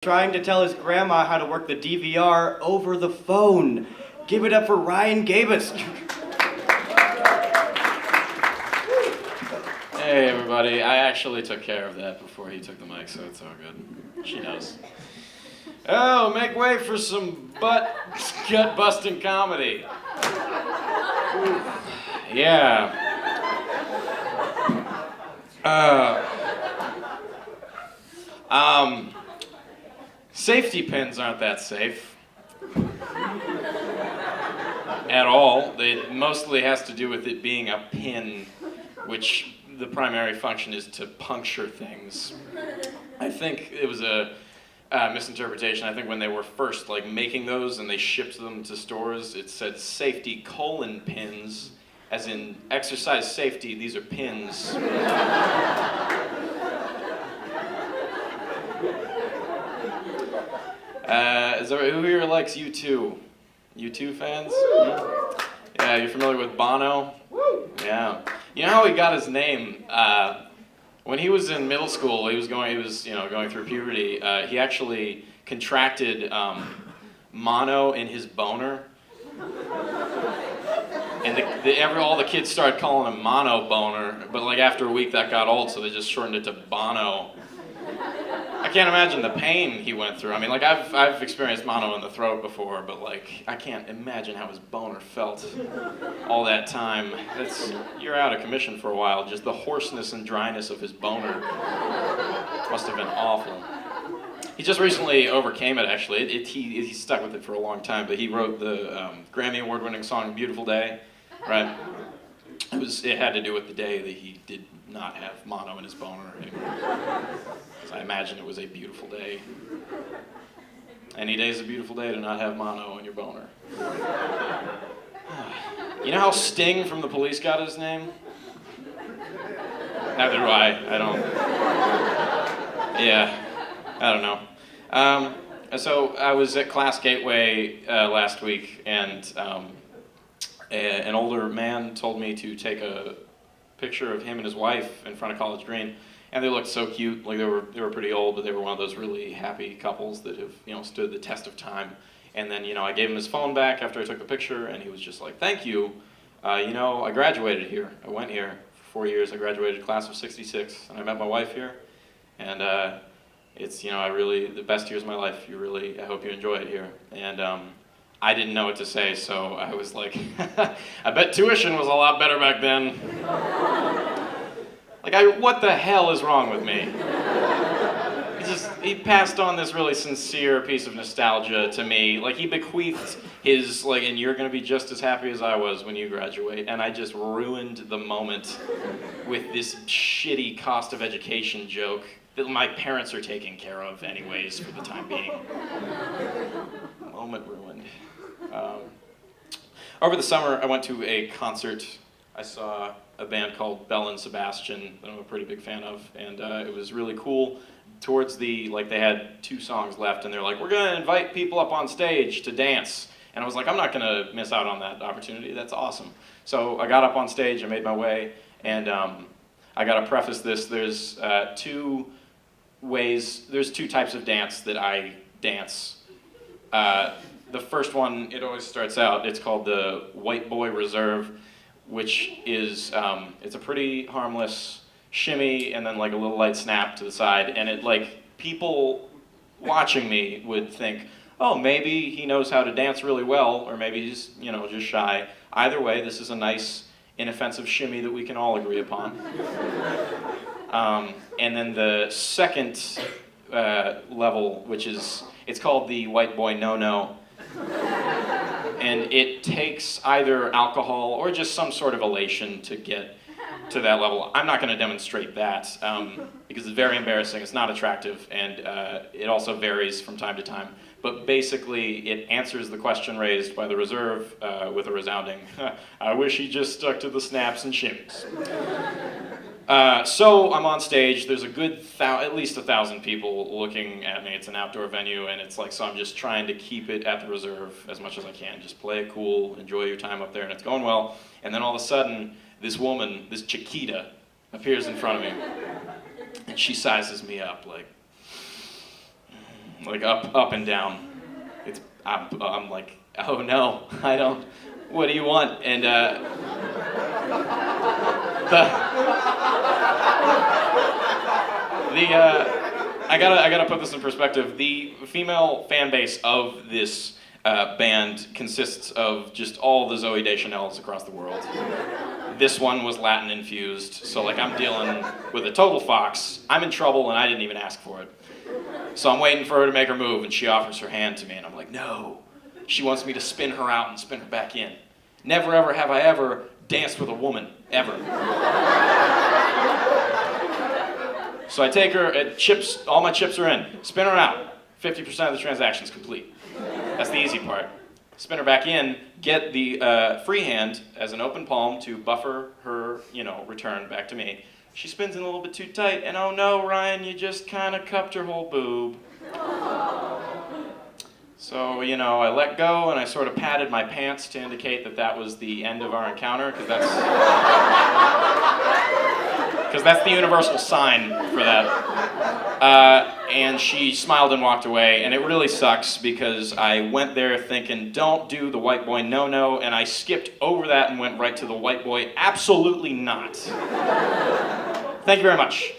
Trying to tell his grandma how to work the DVR over the phone. Give it up for Ryan Gabos. Hey everybody, I actually took care of that before he took the mic, so it's all good. She knows. Oh, make way for some gut-busting comedy. Yeah. Safety pins aren't that safe. At all. It mostly has to do with it being a pin, which the primary function is to puncture things. I think it was a misinterpretation. I think when they were first making those and they shipped them to stores, it said safety : pins, as in exercise safety, these are pins. Who here likes U2? U2 fans? Yeah, you're familiar with Bono? Yeah. You know how he got his name? When he was in middle school, he was going through puberty. He actually contracted mono in his boner, and all the kids started calling him Mono Boner. But after a week, that got old, so they just shortened it to Bono. I can't imagine the pain he went through. I mean, I've experienced mono in the throat before, but I can't imagine how his boner felt all that time. You're out of commission for a while. Just the hoarseness and dryness of his boner must have been awful. He just recently overcame it, actually. He stuck with it for a long time, but he wrote the Grammy Award-winning song "Beautiful Day," right? It had to do with the day that he did not have mono in his boner anymore. I imagine it was a beautiful day. Any day is a beautiful day to not have mono in your boner. You know how Sting from The Police got his name? Neither do I. I don't. Yeah, I don't know. So I was at Class Gateway last week, and an older man told me to take a picture of him and his wife in front of College Green. And they looked so cute. They were pretty old, but they were one of those really happy couples that have stood the test of time. And then I gave him his phone back after I took the picture, and he was just like, "Thank you. I graduated here. I went here for 4 years. I graduated class of '66, and I met my wife here. And it's the best years of my life. I hope you enjoy it here." And I didn't know what to say, so I was like, "I bet tuition was a lot better back then." What the hell is wrong with me? He passed on this really sincere piece of nostalgia to me. He bequeathed his, and you're gonna be just as happy as I was when you graduate. And I just ruined the moment with this shitty cost of education joke that my parents are taking care of anyways for the time being. Moment ruined. Over the summer, I went to a concert. I saw a band called Belle and Sebastian that I'm a pretty big fan of, and it was really cool. Towards they had 2 songs left, and they're like, "We're gonna invite people up on stage to dance." And I was like, I'm not gonna miss out on that opportunity. That's awesome. So I got up on stage, I made my way, and I gotta preface this. There's 2 types of dance that I dance. The first one, it always starts out, it's called the White Boy Reserve, which is, it's a pretty harmless shimmy and then a little light snap to the side. And people watching me would think, oh, maybe he knows how to dance really well, or maybe he's, just shy. Either way, this is a nice, inoffensive shimmy that we can all agree upon. And then the second level, it's called the White Boy No-No. And it takes either alcohol or just some sort of elation to get to that level. I'm not going to demonstrate that because it's very embarrassing, it's not attractive, and it also varies from time to time. But basically, it answers the question raised by the reserve with a resounding, "I wish he just stuck to the snaps and shimmies." So I'm on stage, there's a good at least 1,000 people looking at me. It's an outdoor venue, and it's so I'm just trying to keep it at the reserve as much as I can. Just play it cool, enjoy your time up there, and it's going well. And then all of a sudden, this woman, this Chiquita, appears in front of me, and she sizes me up like up and down. I'm like, oh no, I don't. What do you want? And I gotta put this in perspective. The female fan base of this band consists of just all the Zooey Deschanels across the world. This one was Latin infused, so like I'm dealing with a total fox. I'm in trouble and I didn't even ask for it. So I'm waiting for her to make her move and she offers her hand to me and I'm like, no. She wants me to spin her out and spin her back in. Never ever have I ever danced with a woman, ever. So I take her, all my chips are in, spin her out. 50% of the transaction's complete. That's the easy part. Spin her back in, get the free hand as an open palm to buffer her, return back to me. She spins in a little bit too tight, and oh no, Ryan, you just kind of cupped her whole boob. So, I let go and I sort of patted my pants to indicate that that was the end of our encounter, because that's the universal sign for that. And she smiled and walked away, and it really sucks because I went there thinking, don't do the white boy no-no, and I skipped over that and went right to the white boy absolutely not. Thank you very much.